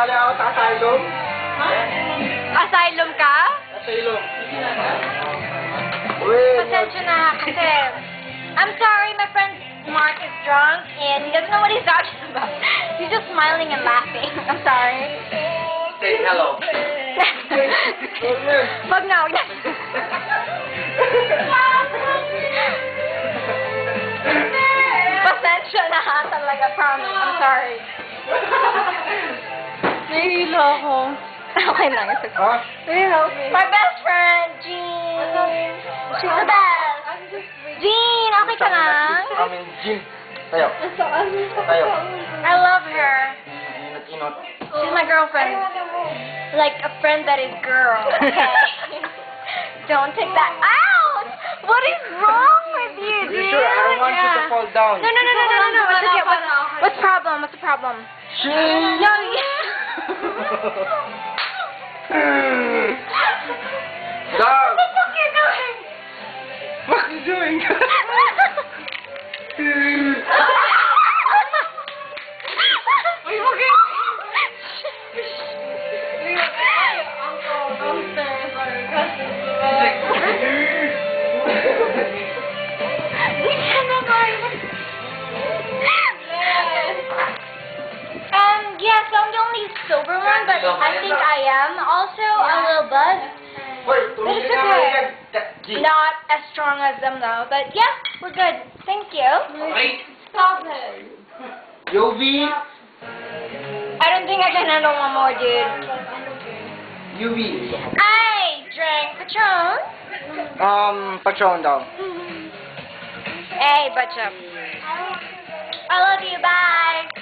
Sasali ako sa asylum. Asylum ka? Asylum. Wait. Pasensya na kasi I'm sorry, my friend Mark is drunk and he doesn't know what he's talking about. He's just smiling and laughing. I'm sorry. Say hello. Wag na, wag na. Pasensya na ha, talaga, promise. I'm sorry. Nahihilo ako. Okay lang, it's okay. Ha? Will you help me? My best friend, Jean. She's the best. Jean, okay ka lang? Amin, Jim. Tayo. Tayo. I love her. Inot-inot. She's my girlfriend. Like a friend that is girl. Okay? Don't take that out! What is wrong with you, You dude? sure? I don't want you to fall down. No. It's okay. What's the problem? What's the problem? Shit. No, Dog. What the fuck you doing? What are you doing? Wait, okay. Yes, I'm the only sober one, but I think I am also a little buzzed. Wait, But it's okay. Not as strong as them though, but yeah, we're good. Thank you. Wait. Stop it. UV. I don't think I can handle one more, dude. UV. I drank Patron. Patron daw. Hey, Butchup. I love you. Bye.